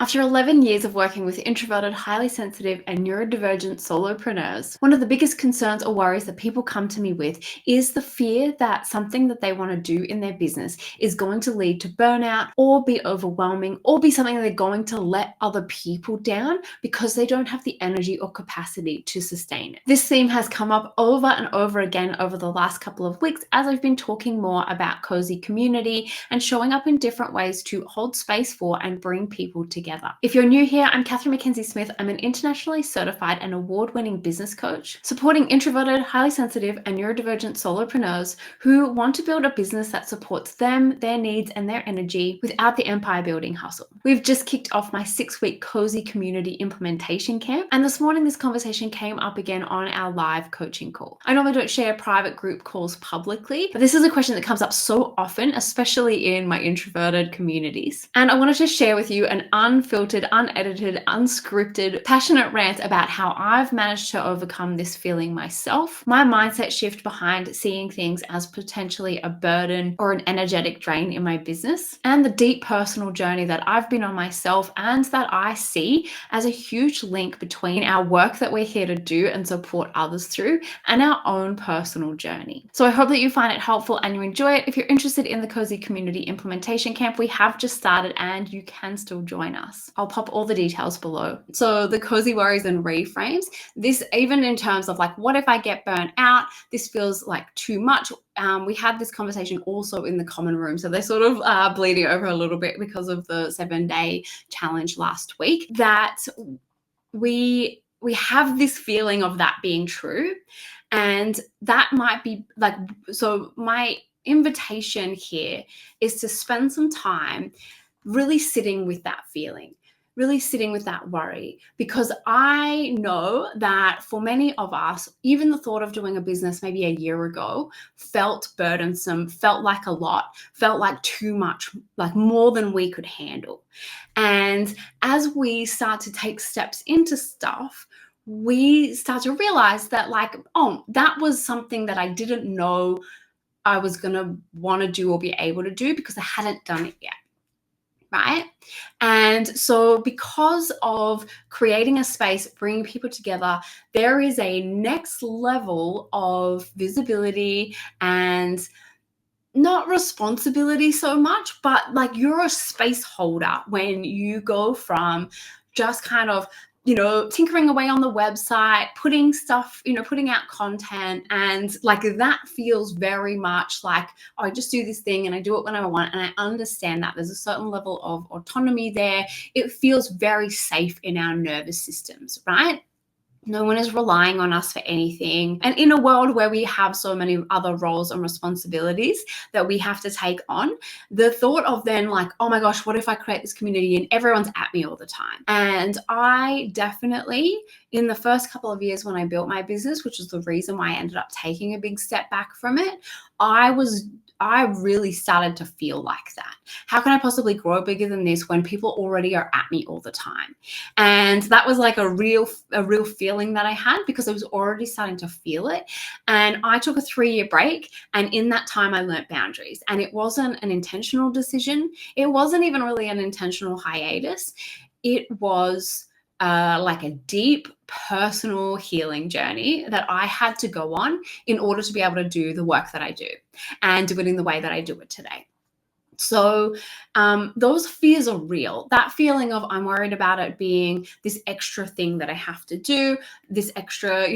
After 11 years of working with introverted, highly sensitive, and neurodivergent solopreneurs, one of the biggest concerns or worries that people come to me with is the fear that something that they want to do in their business is going to lead to burnout or be overwhelming or be something that they're going to let other people down because they don't have the energy or capacity to sustain it. This theme has come up over and over again over the last couple of weeks as I've been talking more about cozy community and showing up in different ways to hold space for and bring people together. If you're new here, I'm Katherine Mackenzie-Smith. I'm an internationally certified and award-winning business coach, supporting introverted, highly sensitive, and neurodivergent solopreneurs who want to build a business that supports them, their needs, and their energy without the empire-building hustle. We've just kicked off my 6-week cozy community implementation camp, and this morning this conversation came up again on our live coaching call. I normally don't share private group calls publicly, but this is a question that comes up so often, especially in my introverted communities. And I wanted to share with you an unfiltered, unedited, unscripted, passionate rant about how I've managed to overcome this feeling myself, my mindset shift behind seeing things as potentially a burden or an energetic drain in my business, and the deep personal journey that I've been on myself and that I see as a huge link between our work that we're here to do and support others through and our own personal journey. So I hope that you find it helpful and you enjoy it. If you're interested in the Cozy Community Implementation Camp, we have just started and you can still join us. I'll pop all the details below. So the cozy worries and reframes, this even in terms of like, what if I get burnt out? This feels like too much. We had this conversation also in the common room. So they're sort of bleeding over a little bit because of the 7-day challenge last week, that we have this feeling of that being true. And that might be like, so my invitation here is to spend some time really sitting with that feeling, really sitting with that worry, because I know that for many of us, even the thought of doing a business maybe a year ago felt burdensome, felt like a lot, felt like too much, like more than we could handle. And as we start to take steps into stuff, we start to realize that like, oh, that was something that I didn't know I was going to want to do or be able to do because I hadn't done it yet. Right? And so because of creating a space, bringing people together, there is a next level of visibility and not responsibility so much, but like you're a space holder when you go from just kind of tinkering away on the website, putting stuff, putting out content. And like that feels very much like, oh, I just do this thing and I do it when I want. And I understand that there's a certain level of autonomy there. It feels very safe in our nervous systems, right? No one is relying on us for anything. And in a world where we have so many other roles and responsibilities that we have to take on, the thought of then like, oh my gosh, what if I create this community and everyone's at me all the time? And I definitely, in the first couple of years when I built my business, which is the reason why I ended up taking a big step back from it, I really started to feel like that. How can I possibly grow bigger than this when people already are at me all the time? And that was like a real feeling that I had because I was already starting to feel it. And I took a 3-year break, and in that time I learned boundaries. And it wasn't an intentional decision. It wasn't even really an intentional hiatus. It was like a deep personal healing journey that I had to go on in order to be able to do the work that I do and do it in the way that I do it today. So those fears are real. That feeling of I'm worried about it being this extra thing that I have to do, this extra,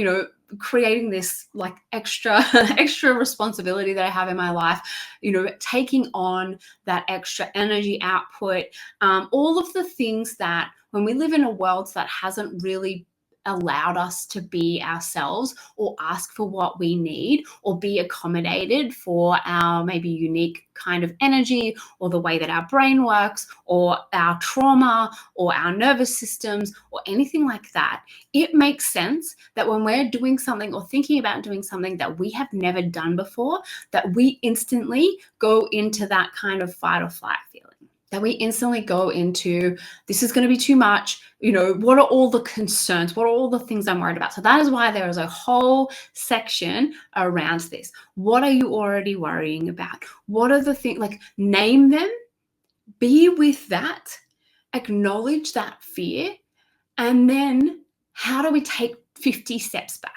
creating this like extra responsibility that I have in my life, taking on that extra energy output, all of the things that when we live in a world that hasn't really allowed us to be ourselves or ask for what we need or be accommodated for our maybe unique kind of energy or the way that our brain works or our trauma or our nervous systems or anything like that, it makes sense that when we're doing something or thinking about doing something that we have never done before, that we instantly go into that kind of fight or flight feeling. That we instantly go into, this is going to be too much. What are all the concerns? What are all the things I'm worried about? So that is why there is a whole section around this. What are you already worrying about? What are the things, like name them, be with that, acknowledge that fear, and then how do we take 50 steps back?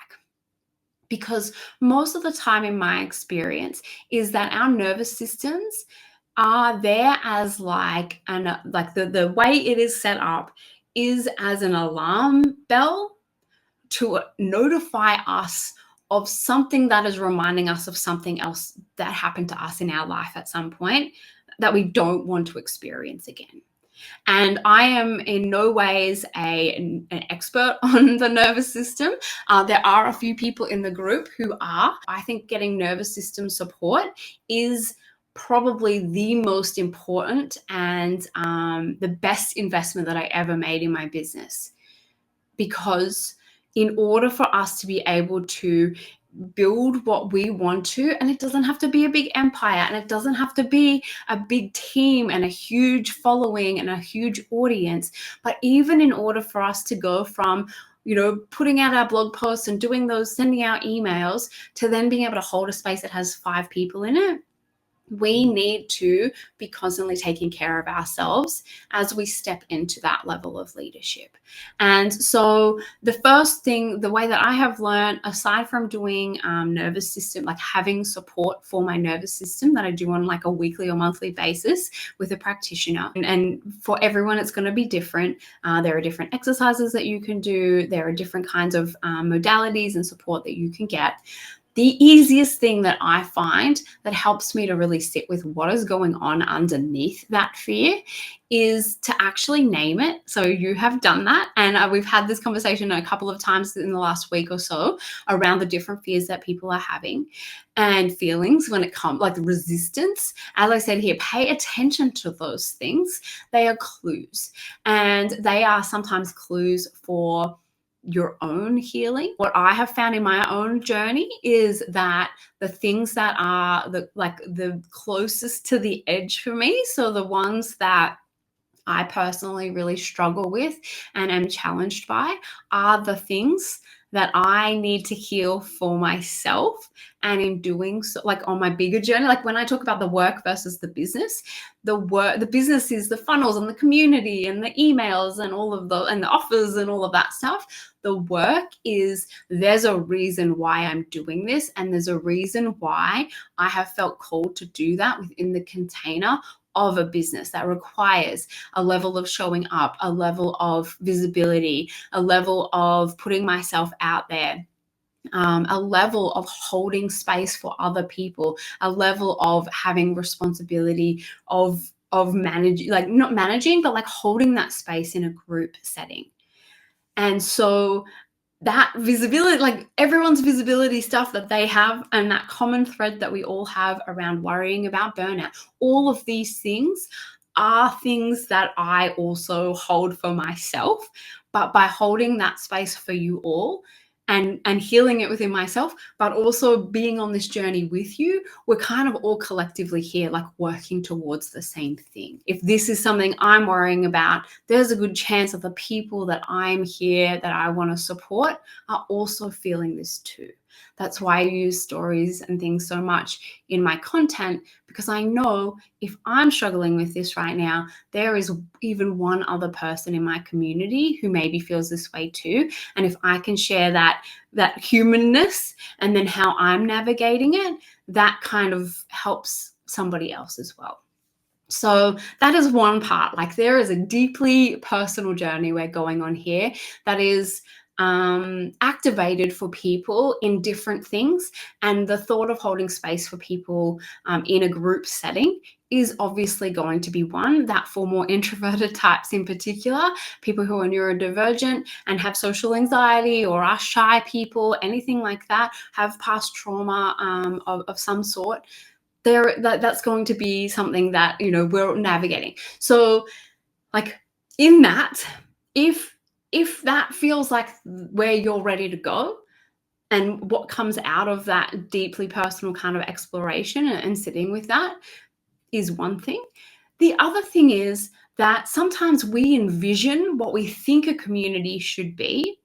Because most of the time in my experience is that our nervous systems are there as like the way it is set up is as an alarm bell to notify us of something that is reminding us of something else that happened to us in our life at some point that we don't want to experience again. And I am in no ways an expert on the nervous system. There are a few people in the group who are. I think getting nervous system support is probably the most important and the best investment that I ever made in my business. Because in order for us to be able to build what we want to, and it doesn't have to be a big empire, and it doesn't have to be a big team and a huge following and a huge audience, but even in order for us to go from putting out our blog posts and doing those, sending out emails, to then being able to hold a space that has 5 people in it, we need to be constantly taking care of ourselves as we step into that level of leadership. And so the first thing, the way that I have learned, aside from doing nervous system, like having support for my nervous system that I do on like a weekly or monthly basis with a practitioner, and for everyone it's going to be different. There are different exercises that you can do. There are different kinds of modalities and support that you can get. The easiest thing that I find that helps me to really sit with what is going on underneath that fear is to actually name it. So you have done that. And we've had this conversation a couple of times in the last week or so around the different fears that people are having and feelings when it comes, like resistance. As I said here, pay attention to those things. They are clues. And they are sometimes clues for your own healing. What I have found in my own journey is that the things that are the closest to the edge for me, so the ones that I personally really struggle with and am challenged by, are the things that I need to heal for myself. And in doing so, like on my bigger journey, like when I talk about the work versus the business, the business is the funnels and the community and the emails and all of and the offers and all of that stuff. The work is, there's a reason why I'm doing this, and there's a reason why I have felt called to do that within the container of a business that requires a level of showing up, a level of visibility, a level of putting myself out there, a level of holding space for other people, a level of having responsibility of managing, like not managing, but like holding that space in a group setting. And so that visibility, like everyone's visibility stuff that they have, and that common thread that we all have around worrying about burnout, all of these things are things that I also hold for myself. But by holding that space for you all and healing it within myself, but also being on this journey with you, we're kind of all collectively here, like working towards the same thing. If this is something I'm worrying about, there's a good chance that the people that I'm here, that I want to support, are also feeling this too. That's why I use stories and things so much in my content, because I know if I'm struggling with this right now, there is even one other person in my community who maybe feels this way too. And if I can share that humanness and then how I'm navigating it, that kind of helps somebody else as well. So that is one part. Like there is a deeply personal journey we're going on here that is activated for people in different things. And the thought of holding space for people in a group setting is obviously going to be one that, for more introverted types in particular, people who are neurodivergent and have social anxiety or are shy people, anything like that, have past trauma of some sort, that's going to be something that we're navigating. So like in that, if that feels like where you're ready to go, and what comes out of that deeply personal kind of exploration and sitting with that is one thing. The other thing is that sometimes we envision what we think a community should be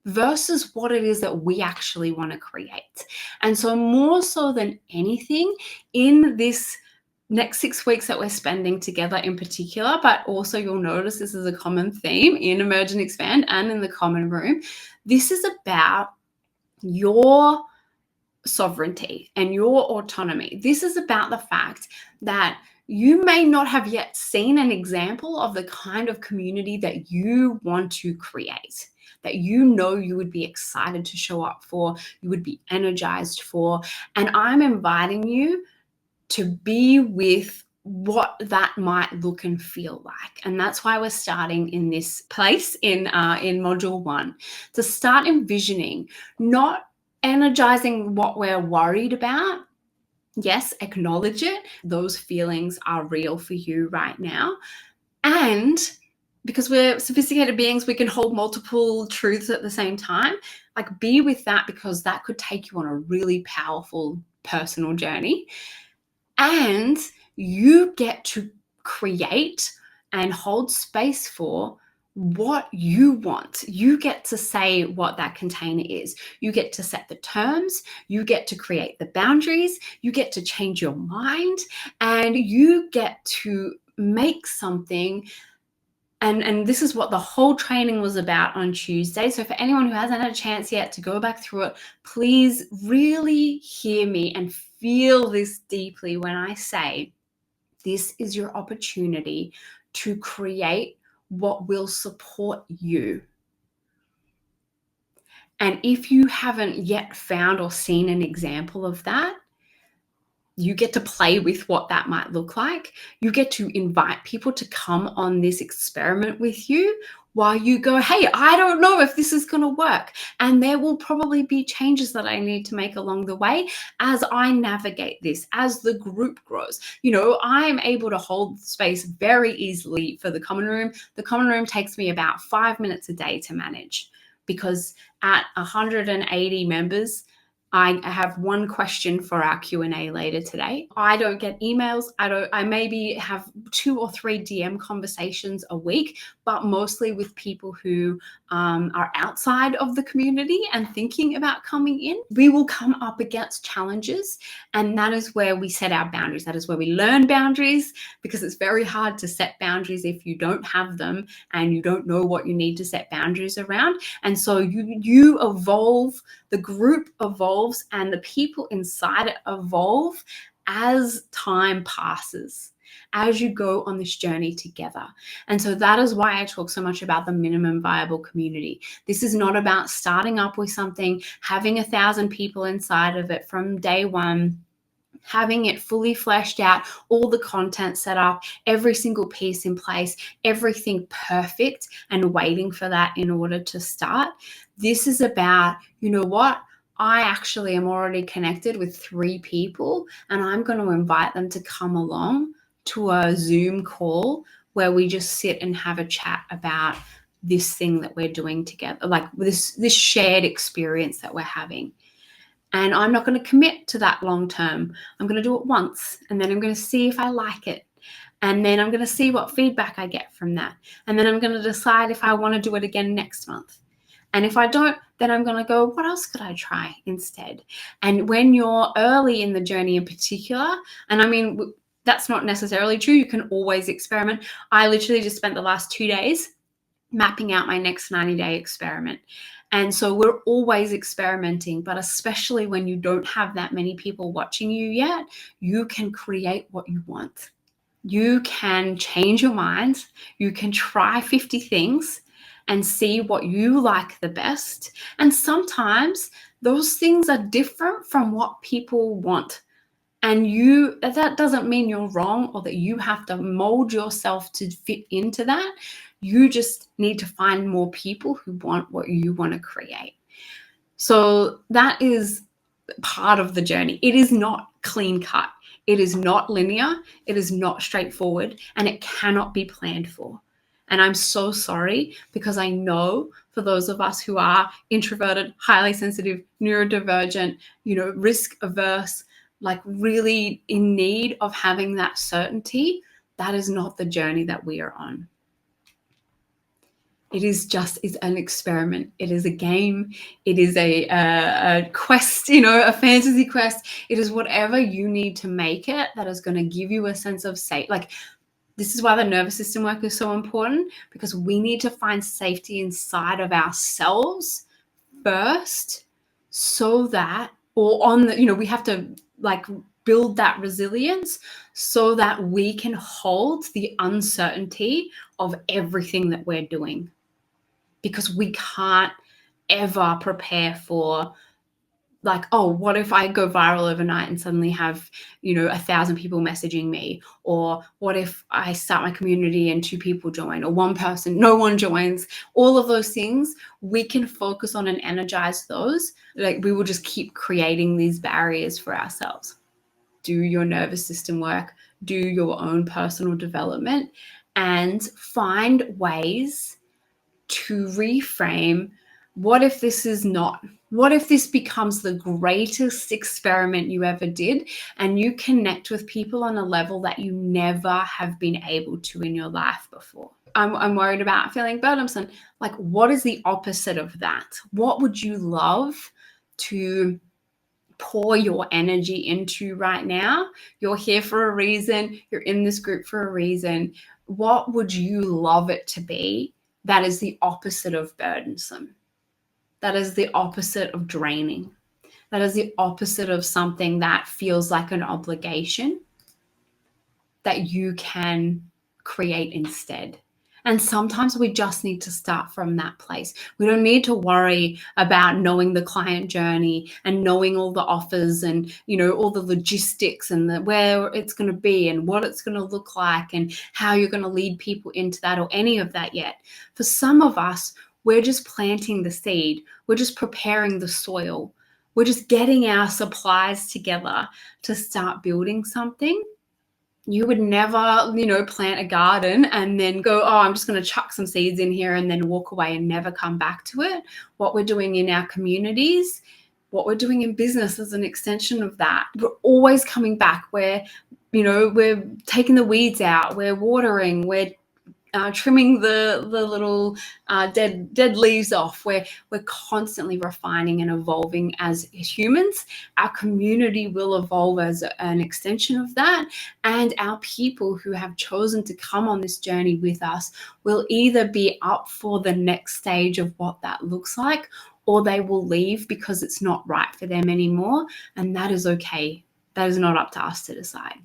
versus what it is that we actually want to create. And so more so than anything in this next 6 weeks that we're spending together in particular, but also you'll notice this is a common theme in Emerge and Expand and in the common room. This is about your sovereignty and your autonomy. This is about the fact that you may not have yet seen an example of the kind of community that you want to create, that you know you would be excited to show up for, you would be energized for. And I'm inviting you to be with what that might look and feel like. And that's why we're starting in this place in module 1, to start envisioning, not energizing what we're worried about. Yes, acknowledge it. Those feelings are real for you right now. And because we're sophisticated beings, we can hold multiple truths at the same time. Like, be with that, because that could take you on a really powerful personal journey. And you get to create and hold space for what you want. You get to say what that container is. You get to set the terms. You get to create the boundaries. You get to change your mind, and you get to make something. And this is what the whole training was about on Tuesday. So for anyone who hasn't had a chance yet to go back through it, please really hear me and feel this deeply when I say this is your opportunity to create what will support you. And if you haven't yet found or seen an example of that, you get to play with what that might look like. You get to invite people to come on this experiment with you while you go, hey, I don't know if this is going to work. And there will probably be changes that I need to make along the way as I navigate this, as the group grows. You know, I'm able to hold space very easily for the common room. The common room takes me about 5 minutes a day to manage, because at 180 members, I have one question for our Q&A later today. I don't get emails. I maybe have 2 or 3 DM conversations a week, but mostly with people who are outside of the community and thinking about coming in. We will come up against challenges, and that is where we set our boundaries. That is where we learn boundaries, because it's very hard to set boundaries if you don't have them and you don't know what you need to set boundaries around. And so you evolve, the group evolves, and the people inside it evolve as time passes, as you go on this journey together. And so that is why I talk so much about the minimum viable community. This is not about starting up with something, having 1,000 people inside of it from day one, having it fully fleshed out, all the content set up, every single piece in place, everything perfect, and waiting for that in order to start. This is about, you know what? I actually am already connected with 3 people, and I'm going to invite them to come along to a Zoom call where we just sit and have a chat about this thing that we're doing together, like this shared experience that we're having. And I'm not going to commit to that long term. I'm going to do it once, and then I'm going to see if I like it. And then I'm going to see what feedback I get from that. And then I'm going to decide if I want to do it again next month. And if I don't, then I'm going to go, what else could I try instead? And when you're early in the journey in particular, and I mean, that's not necessarily true. You can always experiment. I literally just spent the last 2 days mapping out my next 90-day experiment. And so we're always experimenting, but especially when you don't have that many people watching you yet, you can create what you want. You can change your mind. You can try 50 things and see what you like the best. And sometimes those things are different from what people want. And that doesn't mean you're wrong or that you have to mold yourself to fit into that. You just need to find more people who want what you want to create. So that is part of the journey. It is not clean cut. It is not linear. It is not straightforward, and it cannot be planned for. And I'm so sorry, because I know for those of us who are introverted, highly sensitive, neurodivergent, risk averse, like really in need of having that certainty, that is not the journey that we are on. It is an experiment. It is a game. It is a quest, a fantasy quest. It is whatever you need to make it that is going to give you a sense of safe. Like, this is why the nervous system work is so important, because we need to find safety inside of ourselves first, so that, we have to build that resilience so that we can hold the uncertainty of everything that we're doing. Because we can't ever prepare for, what if I go viral overnight and suddenly have, 1,000 people messaging me? Or what if I start my community and 2 people join, or 1 person, no one joins? All of those things, we can focus on and energize those. We will just keep creating these barriers for ourselves. Do your nervous system work, do your own personal development, and find ways to reframe. What if this is not? What if this becomes the greatest experiment you ever did, and you connect with people on a level that you never have been able to in your life before? I'm worried about feeling burdensome. What is the opposite of that? What would you love to pour your energy into right now? You're here for a reason. You're in this group for a reason. What would you love it to be that is the opposite of burdensome? That is the opposite of draining. That is the opposite of something that feels like an obligation that you can create instead. And sometimes we just need to start from that place. We don't need to worry about knowing the client journey and knowing all the offers and, all the logistics and where it's going to be and what it's going to look like and how you're going to lead people into that, or any of that yet. For some of us, we're just planting the seed. We're just preparing the soil. We're just getting our supplies together to start building something. You would never, plant a garden and then go, oh, I'm just going to chuck some seeds in here and then walk away and never come back to it. What we're doing in our communities, what we're doing in business is an extension of that. We're always coming back. We're taking the weeds out. We're watering. We're trimming the little dead leaves off. We're constantly refining and evolving as humans. Our community will evolve as an extension of that, and our people who have chosen to come on this journey with us will either be up for the next stage of what that looks like, or they will leave because it's not right for them anymore, and that is okay. That is not up to us to decide.